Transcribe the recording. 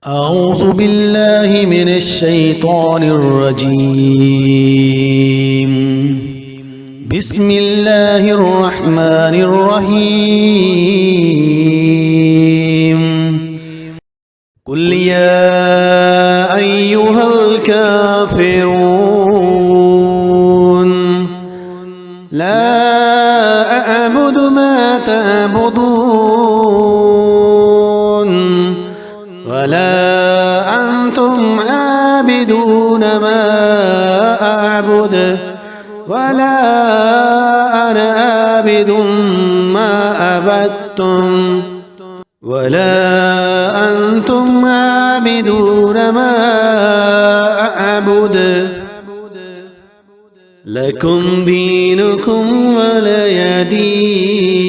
أعوذ بالله من الشيطان الرجيم. بسم الله الرحمن الرحيم. قل يا أيها الكافرون لا أعبد ما تعبدون ولا أنتم عابدون ما أعبد ولا أنا عابد ما عبدتم ولا أنتم عابدون ما أعبد لكم دينكم ولي دين.